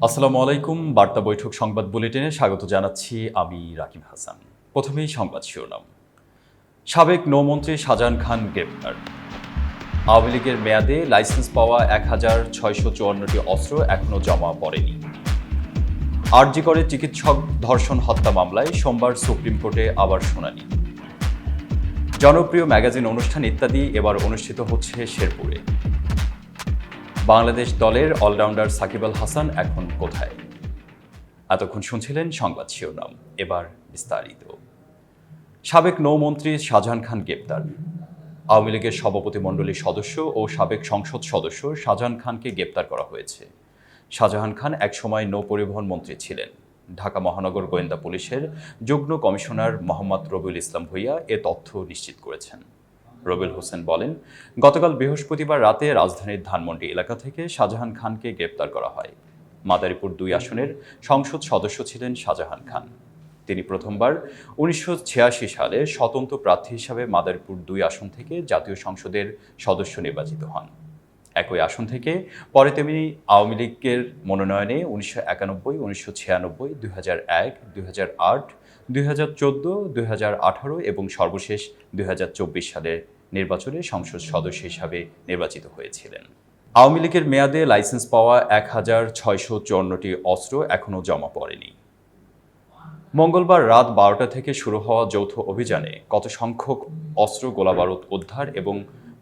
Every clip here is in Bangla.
আসসালামু আলাইকুম। বার্তা বৈঠক সংবাদ বুলেটিনে স্বাগত জানাচ্ছি আমি রাকিব হাসান। প্রথমেই সংবাদ শিরোনাম। সাবেক নৌমন্ত্রী শাহজাহান খান গ্রেপ্তার। আওয়ামী লীগের মেয়াদে লাইসেন্স পাওয়া ১,৬৫৪টি অস্ত্র এখনও জমা পড়েনি। আরজি করে চিকিৎসক ধর্ষণ হত্যা মামলায় সোমবার সুপ্রিম কোর্টে আবার শুনানি। জনপ্রিয় ম্যাগাজিন অনুষ্ঠান ইত্যাদি এবার অনুষ্ঠিত হচ্ছে শেরপুরে। বাংলাদেশ দলের অলরাউন্ডার সাকিব আল হাসান এখন কোথায়? এতক্ষণ শুনছিলেন সংবাদ শিরোনাম, এবার বিস্তারিত। সাবেক নৌমন্ত্রী শাহজাহান খান গ্রেপ্তার। আওয়ামী লীগের সভাপতিমণ্ডলীর সদস্য ও সাবেক সংসদ সদস্য শাহজাহান খানকে গ্রেপ্তার করা হয়েছে। শাহজাহান খান একসময় নৌ পরিবহন মন্ত্রী ছিলেন। ঢাকা মহানগর গোয়েন্দা পুলিশের যুগ্ম কমিশনার মোহাম্মদ রবিউল ইসলাম ভূঁইয়া এ তথ্য নিশ্চিত করেছেন। রবিউল হোসেন বলেন, গতকাল বৃহস্পতিবার রাতে রাজধানীর ধানমন্ডি এলাকা থেকে শাহজাহান খানকে গ্রেপ্তার করা হয়। মাদারীপুর ২ আসনের সংসদ সদস্য ছিলেন শাহজাহান খান। তিনি প্রথমবার ১৯৮৬ সালে স্বতন্ত্র প্রার্থী হিসাবে মাদারীপুর ২ আসন থেকে জাতীয় সংসদের সদস্য নির্বাচিত হন। একই আসন থেকে পরে তিনি আওয়ামী লীগের মনোনয়নে ১৯৯১, ১৯৯৬, ২০০১, ২০০৮, ২০১৪, ২০১৮ এবং সর্বশেষ ২০২৪ সালের নির্বাচনে সংসদ সদস্য হিসাবে নির্বাচিত হয়েছিলেন। আওয়ামী লীগের মেয়াদে লাইসেন্স পাওয়া ১,৬৫৪টি অস্ত্র এখনও জমা পড়েনি। মঙ্গলবার রাত ১২টা থেকে শুরু হওয়া যৌথ অভিযানে কত সংখ্যক অস্ত্র, গোলাবারুদ উদ্ধার এবং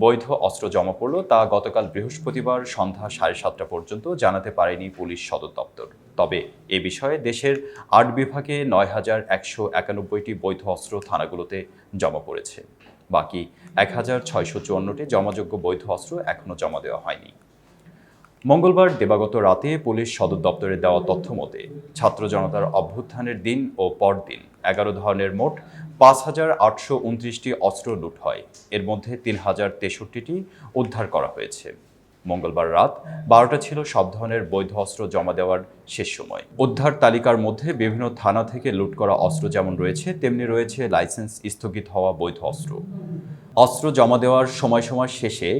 বৈধ অস্ত্র জমা পড়ল তা গতকাল বৃহস্পতিবার সন্ধ্যা ৭:৩০ পর্যন্ত জানাতে পারেনি পুলিশ সদর দপ্তর। তবে এ বিষয়ে দেশের ৮ বিভাগে ৯,১৯১টি বৈধ অস্ত্র থানাগুলোতে জমা পড়েছে। বাকি ১,৬৫৪টি জমাযোগ্য বৈধ অস্ত্র এখনও জমা দেওয়া হয়নি। মঙ্গলবার দিবাগত রাতে পুলিশ সদর দপ্তরে দেওয়া তথ্য মতে ছাত্র জনতার অভ্যুত্থানের দিন ও পরদিন ১১ ধরনের মোট ৫,৮২৯টি অস্ত্র লুট হয়। এর মধ্যে ৩,০৬৩টি উদ্ধার করা হয়েছে। মঙ্গলবার রাত ১২টা ছিল সব ধরনের বৈধ অস্ত্র জমা দেওয়ার শেষ সময়। উদ্ধার তালিকার মধ্যে বিভিন্ন থানা থেকে লুট করা অস্ত্র যেমন রয়েছে, তেমনি রয়েছে লাইসেন্স স্থগিত হওয়া বৈধ অস্ত্র। অস্ত্র জমা দেওয়ার সময়সীমা শেষে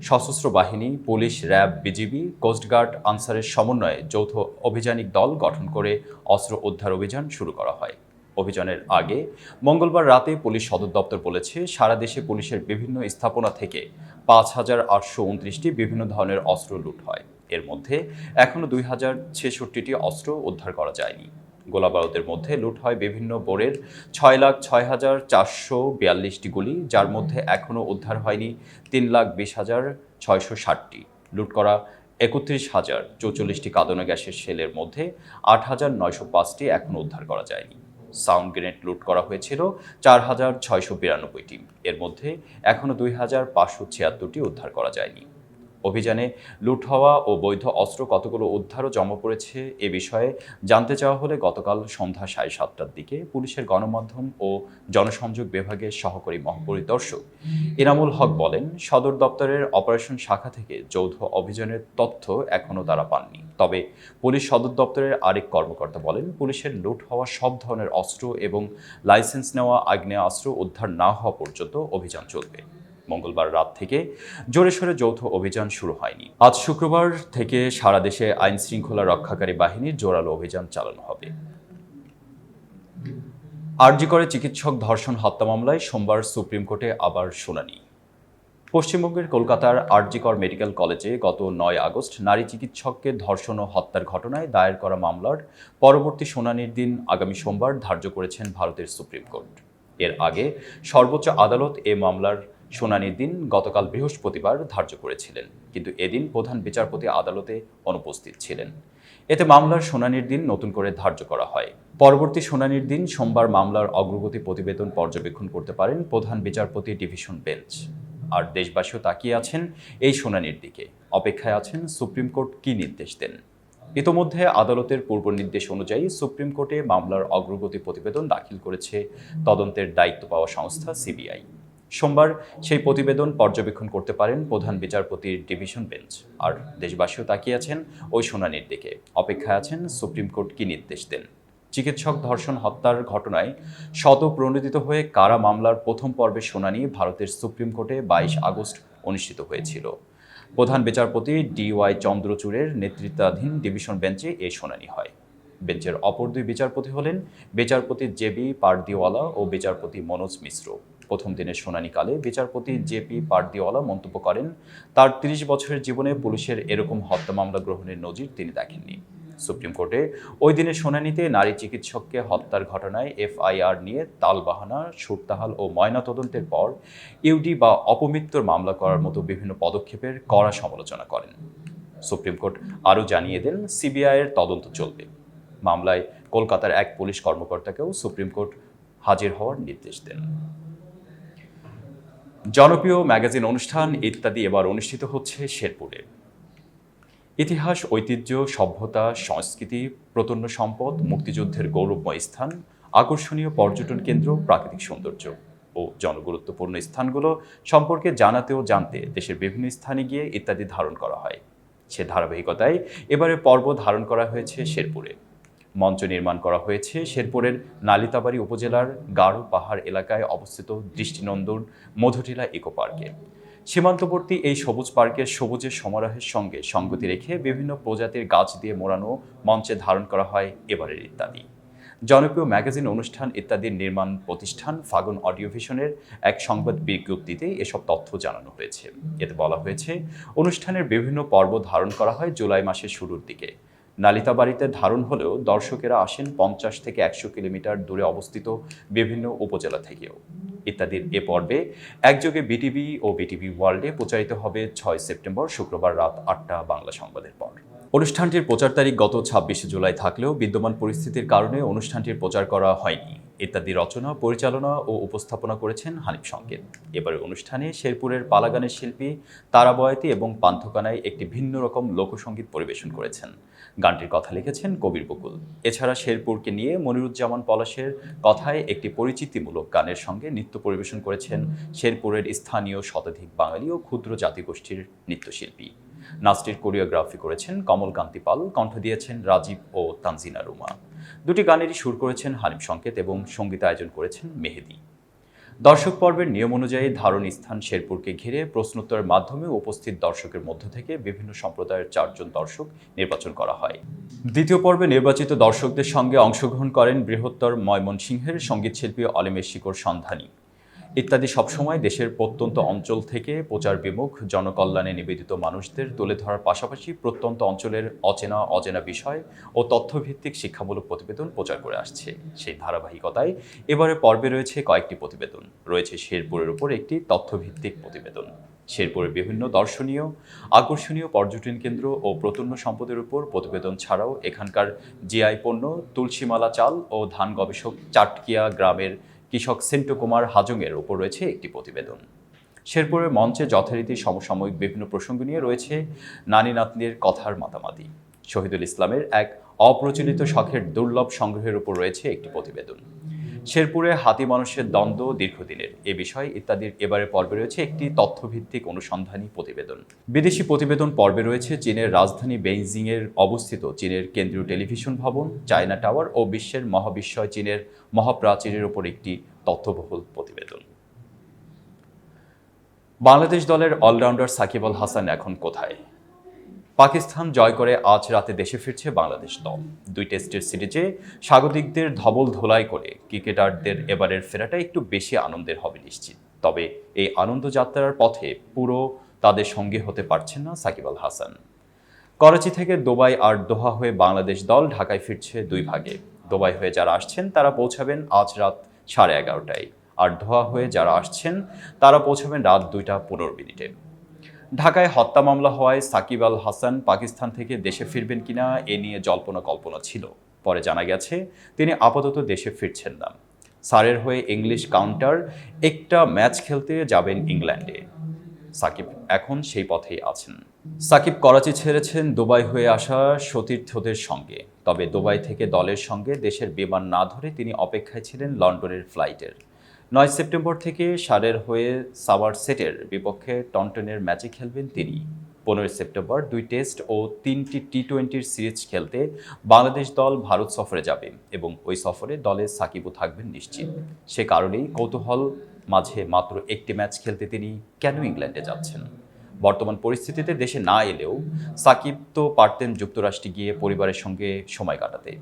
সশস্ত্র বাহিনী, পুলিশ, র্যাব, বিজিবি, কোস্টগার্ড, আনসারের সমন্বয়ে যৌথ অভিযানিক দল গঠন করে অস্ত্র উদ্ধার অভিযান শুরু করা হয়। অভিযানের আগে মঙ্গলবার রাতে পুলিশ সদর দপ্তর বলেছে, সারা দেশে পুলিশের বিভিন্ন স্থাপনা থেকে ৫,৮২৯টি বিভিন্ন ধরনের অস্ত্র লুট হয়। এর মধ্যে এখনও ২,০৬৬টি অস্ত্র উদ্ধার করা যায়নি। গোলাবারুদের মধ্যে লুট হয় বিভিন্ন বোরের ৬,০৬,৪৪২টি গুলি, যার মধ্যে এখনও উদ্ধার হয়নি ৩,২০,৬৬০টি। লুট করা ৩১,০৪৪টি কাঁদানো গ্যাসের শেলের মধ্যে ৮,৯০৫টি এখনও উদ্ধার করা যায়নি। সাউন্ড গ্রেনেড লুট করা হয়েছিল ৪,৬৯২টি। এর মধ্যে এখনও ২,৫৭৬টি উদ্ধার করা যায়নি। অভিযানে লুট হওয়া ও বৈধ অস্ত্র কতগুলো উদ্ধার ও জমা পড়েছে এ বিষয়ে জানতে চাওয়া হলে গতকাল সন্ধ্যা ৭:৩০টার দিকে পুলিশের গণমাধ্যম ও জনসংযোগ বিভাগের সহকারী মহাপরিদর্শক এনামুল হক বলেন, সদর দপ্তরের অপারেশন শাখা থেকে যৌথ অভিযানের তথ্য এখনও তারা পাননি। তবে পুলিশ সদর দপ্তরের আরেক কর্মকর্তা বলেন, পুলিশের লুট হওয়া সব ধরনের অস্ত্র এবং লাইসেন্স নেওয়া আগ্নেয়াস্ত্র উদ্ধার না হওয়া পর্যন্ত অভিযান চলবে। মঙ্গলবার রাত থেকে জোরে সোরে যৌথ অভিযান শুরু হয়নি। আজ শুক্রবার থেকে সারা দেশে আইন শৃঙ্খলা রক্ষাকারী বাহিনীর জোরালো অভিযান চালানো হবে। আরজি করে চিকিৎসক ধর্ষণ হত্যা মামলায় সোমবার সুপ্রিম কোর্টে আবার শুনানি। পশ্চিমবঙ্গের কলকাতার আরজি কর মেডিকেল কলেজে গত ৯ আগস্ট নারী চিকিৎসককে ধর্ষণ ও হত্যার ঘটনায় দায়ের করা মামলার পরবর্তী শুনানির দিন আগামী সোমবার ধার্য করেছেন ভারতের সুপ্রিম কোর্ট। এর আগে সর্বোচ্চ আদালত এ মামলার শুনানির দিন গতকাল বৃহস্পতিবার ধার্য করেছিলেন, কিন্তু এদিন প্রধান বিচারপতি আদালতে অনুপস্থিত ছিলেন। এতে মামলার শুনানির দিন নতুন করে ধার্য করা হয়। পরবর্তী শুনানির দিন সোমবার মামলার অগ্রগতি প্রতিবেদন পর্যবেক্ষণ করতে পারেন প্রধান বিচারপতি ডিভিশন বেঞ্চ। আর দেশবাসীও তাকিয়ে আছেন এই শুনানির দিকে, অপেক্ষায় আছেন সুপ্রিম কোর্ট কী নির্দেশ দেন। ইতোমধ্যে আদালতের পূর্ব নির্দেশ অনুযায়ী সুপ্রিম কোর্টে মামলার অগ্রগতি প্রতিবেদন দাখিল করেছে তদন্তের দায়িত্ব পাওয়া সংস্থা সিবিআই। সোমবার সেই প্রতিবেদন পর্যবেক্ষণ করতে পারেন প্রধান বিচারপতির ডিভিশন বেঞ্চ। আর দেশবাসীও তাকিয়ে আছেন ওই শুনানির দিকে, অপেক্ষায় আছেন সুপ্রিম কোর্ট কী নির্দেশ দেন। চিকিৎসক ধর্ষণ হত্যার ঘটনায় স্বতঃপ্রণোদিত হয়ে কারা মামলার প্রথম পর্বের শুনানি ভারতের সুপ্রিম কোর্টে ২২ আগস্ট অনুষ্ঠিত হয়েছিল। প্রধান বিচারপতি DY চন্দ্রচূড়ের নেতৃত্বাধীন ডিভিশন বেঞ্চে এই শুনানি হয়। বেঞ্চের অপর দুই বিচারপতি হলেন বিচারপতি JB পারদিওয়ালা ও বিচারপতি মনোজ মিশ্র। প্রথম দিনের শুনানিকালে বিচারপতি JP পারদিওয়ালা মন্তব্য করেন, তার ৩০ বছরের জীবনে পুলিশের এরকম হত্যা মামলা গ্রহণের নজির তিনি দেখেননি। সুপ্রিম কোর্টে ওই দিনের শুনানিতে নারী চিকিৎসককে হত্যার ঘটনায় FIR নিয়ে তালবাহানা, সুরতাহাল ও ময়নাতদন্তের পর ইউডি বা অপমৃত্যুর মামলা করার মতো বিভিন্ন পদক্ষেপের কড়া সমালোচনা করেন। সুপ্রিম কোর্ট আরও জানিয়ে দেন, CBI-এর তদন্ত চলবে। মামলায় কলকাতার এক পুলিশ কর্মকর্তাকেও সুপ্রিম কোর্ট হাজির হওয়ার নির্দেশ দেন। জনপ্রিয় ম্যাগাজিন অনুষ্ঠান ইত্যাদি এবার অনুষ্ঠিত হচ্ছে শেরপুরে। ইতিহাস, ঐতিহ্য, সভ্যতা, সংস্কৃতি, প্রত্যন্ত সম্পদ, মুক্তিযুদ্ধের গৌরবময় স্থান, আকর্ষণীয় পর্যটন কেন্দ্র, প্রাকৃতিক সৌন্দর্য ও জনগুরুত্বপূর্ণ স্থানগুলো সম্পর্কে জানাতে ও জানতে দেশের বিভিন্ন স্থানে গিয়ে ইত্যাদি ধারণ করা হয়। সে ধারাবাহিকতায় এবারে পর্ব ধারণ করা হয়েছে শেরপুরে। মঞ্চ নির্মাণ করা হয়েছে শেরপুরের নালিতাবাড়ী উপজেলার গাঢ় পাহাড় এলাকায় অবস্থিত দৃষ্টিনন্দন মধুটিলা ইকো পার্কে। সীমান্তবর্তী এই সবুজ পার্কের সবুজের সমারোহের সঙ্গে সঙ্গতি রেখে বিভিন্ন প্রজাতির গাছ দিয়ে মোড়ানো মঞ্চে ধারণ করা হয় এবারের ইত্যাদি। জনপ্রিয় ম্যাগাজিন অনুষ্ঠান ইত্যাদির নির্মাণ প্রতিষ্ঠান ফাগুন অডিও ভিশনের এক সংবাদ বিজ্ঞপ্তিতে এসব তথ্য জানানো হয়েছে। এতে বলা হয়েছে, অনুষ্ঠানের বিভিন্ন পর্ব ধারণ করা হয় জুলাই মাসের শুরুর দিকে। নালিতাবাড়ীতে ধারণ হলেও দর্শকেরা আসেন 50 থেকে 100 কিলোমিটার দূরে অবস্থিত বিভিন্ন উপজেলা থেকেও। ইত্যাদির এ পর্বে একযোগে বিটিভি ও বিটিভি ওয়ার্ল্ডে প্রচারিত হবে 6 সেপ্টেম্বর শুক্রবার রাত 8টা বাংলা সংবাদের পর। অনুষ্ঠানটির প্রচার তারিখ গত 26 জুলাই থাকলেও বিদ্যমান পরিস্থিতির কারণে অনুষ্ঠানটির প্রচার করা হয়নি। ইত্যাদি রচনা, পরিচালনা ও উপস্থাপনা করেছেন হানিফ সংকেত। এবারের অনুষ্ঠানে শেরপুরের পালাগানের শিল্পী তারা বয়াতি এবং পান্থকানায় একটি ভিন্ন রকম লোকসঙ্গীত পরিবেশন করেছেন। গানটির কথা লিখেছেন কবির বকুল। এছাড়া শেরপুরকে নিয়ে মনিরুজ্জামান পলাশের কথায় একটি পরিচিতিমূলক গানের সঙ্গে নৃত্য পরিবেশন করেছেন শেরপুরের স্থানীয় শতাধিক বাঙালি ও ক্ষুদ্র জাতিগোষ্ঠীর নৃত্যশিল্পী। নাচটির কোরিওগ্রাফি করেছেন কমলকান্তি পাল, কণ্ঠ দিয়েছেন রাজীব ও তানজিনা রুমা। দুটি গানেরই সুর করেছেন হানিফ সংকেত এবং সঙ্গীতায়োজন করেছেন মেহেদি। দর্শক পর্বের নিয়ম অনুযায়ী ধারণ স্থান শেরপুরকে ঘিরে প্রশ্নোত্তরের মাধ্যমে উপস্থিত দর্শকের মধ্য থেকে বিভিন্ন সম্প্রদায়ের 4 জন দর্শক নির্বাচন করা হয়। দ্বিতীয় পর্বে নির্বাচিত দর্শকদের সঙ্গে অংশগ্রহণ করেন বৃহত্তর ময়মনসিংহের সঙ্গীতশিল্পী অলিমের শিকড় সন্ধানী। ইত্যাদি সবসময় দেশের প্রত্যন্ত অঞ্চল থেকে প্রচার বিমুখ জনকল্যাণে নিবেদিত মানুষদের তুলে ধরার পাশাপাশি প্রত্যন্ত অঞ্চলের অচেনা বিষয় ও তথ্যভিত্তিক শিক্ষামূলক প্রতিবেদন প্রচার করে আসছে। সেই ধারাবাহিকতায় এবারে পর্বে রয়েছে কয়েকটি প্রতিবেদন। রয়েছে শেরপুরের উপর একটি তথ্যভিত্তিক প্রতিবেদন। শেরপুরের বিভিন্ন দর্শনীয়, আকর্ষণীয় পর্যটন কেন্দ্র ও প্রত্যন্ত সম্পদের উপর প্রতিবেদন ছাড়াও এখানকার জিআই পণ্য, তুলসীমালা চাল ও ধান গবেষক চাটকিয়া গ্রামের কৃষক সেন্টু কুমার হাজংয়ের ওপর রয়েছে একটি প্রতিবেদন। শেরপুরের মঞ্চে যথারীতি সমসাময়িক বিভিন্ন প্রসঙ্গ নিয়ে রয়েছে নানি নাতনির কথার মাতামাতি। শহীদুল ইসলামের এক অপ্রচলিত শখের দুর্লভ সংগ্রহের উপর রয়েছে একটি প্রতিবেদন। শেরপুরে হাতি মানুষের দ্বন্দ্ব দীর্ঘদিনের এ বিষয় ইত্যাদির এবারে পর্বে রয়েছে একটি তথ্যভিত্তিক অনুসন্ধানী প্রতিবেদন। বিদেশি প্রতিবেদন পর্বে রয়েছে চীনের রাজধানী বেইজিংয়ের অবস্থিত চীনের কেন্দ্রীয় টেলিভিশন ভবন, চায়না টাওয়ার ও বিশ্বের মহাবিস্ময় চীনের মহাপ্রাচীরের উপর একটি তথ্যবহুল প্রতিবেদন। বাংলাদেশ দলের অলরাউন্ডার সাকিব আল হাসান এখন কোথায়? পাকিস্তান জয় করে আজ রাতে দেশে ফিরছে বাংলাদেশ দল। 2 টেস্টের সিরিজে স্বাগতিকদের ধবল ধোলাই করে ক্রিকেটারদের এবারের ফেরাটা একটু বেশি আনন্দের হবে নিশ্চিত। তবে এই আনন্দযাত্রার পথে পুরো তাদের সঙ্গী হতে পারছেন না সাকিব আল হাসান। করাচি থেকে দুবাই আর দোহা হয়ে বাংলাদেশ দল ঢাকায় ফিরছে 2 ভাগে। দুবাই হয়ে যারা আসছেন তারা পৌঁছাবেন আজ রাত 11:30টায়, আর দোহা হয়ে যারা আসছেন তারা পৌঁছাবেন রাত 2:15। ঢাকায় হত্যা মামলা হওয়ায় সাকিব আল হাসান পাকিস্তান থেকে দেশে ফিরবেন কিনা এ নিয়ে জল্পনা কল্পনা ছিল। পরে জানা গেছে তিনি আপাতত দেশে ফিরছেন না। সারের হয়ে ইংলিশ কাউন্টার একটা ম্যাচ খেলতে যাবেন ইংল্যান্ডে। সাকিব এখন সেই পথেই আছেন। সাকিব করাচি ছেড়েছেন দুবাই হয়ে আসা সতীর্থদের সঙ্গে। তবে দুবাই থেকে দলের সঙ্গে দেশের বিমান না ধরে তিনি অপেক্ষায় ছিলেন লন্ডনের ফ্লাইটের। 9 সেপ্টেম্বর থেকে সারের হয়ে সামারসেটের বিপক্ষে টন্টনের ম্যাচে খেলবেন তিনি। 15 সেপ্টেম্বর 2 টেস্ট ও 3টি টি-20 সিরিজ খেলতে বাংলাদেশ দল ভারত সফরে যাবে এবং ওই সফরে দলে সাকিবও থাকবেন নিশ্চিত। সে কারণেই কৌতূহল মাঝে মাত্র একটি ম্যাচ খেলতে তিনি কেন ইংল্যান্ডে যাচ্ছেন। বর্তমান পরিস্থিতিতে দেশে না এলেও সাকিব তো পারতেন যুক্তরাষ্ট্রে গিয়ে পরিবারের সঙ্গে সময় কাটাতে।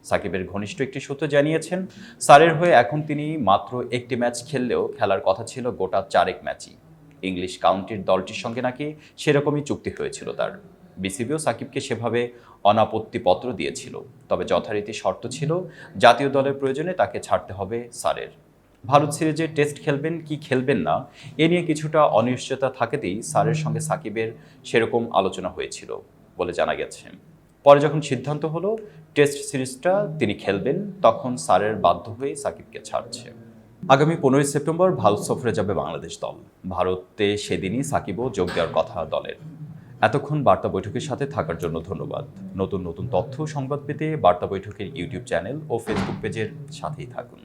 সাকিবের ঘনিষ্ঠ একটি সূত্র জানিয়েছেন, সারের হয়ে এখন তিনি মাত্র একটি ম্যাচ খেললেও খেলার কথা ছিল গোটা 4 ম্যাচই। ইংলিশ কাউন্টির দলটির সঙ্গে নাকি সেরকমই চুক্তি হয়েছিল তার। বিসিবিও সাকিবকে সেভাবে অনাপত্তিপত্র দিয়েছিল, তবে যথারীতি শর্ত ছিল জাতীয় দলের প্রয়োজনে তাকে ছাড়তে হবে সারের। ভারত সিরিজে টেস্ট খেলবেন কি খেলবেন না এ নিয়ে কিছুটা অনিশ্চয়তা থাকেতেই সারের সঙ্গে সাকিবের সেরকম আলোচনা হয়েছিল বলে জানা গেছে। পরে যখন সিদ্ধান্ত হলো টেস্ট সিরিজটা তিনি খেলবেন, তখন সারের বাধ্য হয়ে সাকিবকে ছাড়ছে। আগামী 15 সেপ্টেম্বর ভারত সফরে যাবে বাংলাদেশ দল। ভারতে সেদিনই সাকিবও যোগ দেওয়ার কথা দলের। এতক্ষণ বার্তা বৈঠকের সাথে থাকার জন্য ধন্যবাদ। নতুন নতুন তথ্য সংবাদ পেতে বার্তা বৈঠকের ইউটিউব চ্যানেল ও ফেসবুক পেজের সাথেই থাকুন।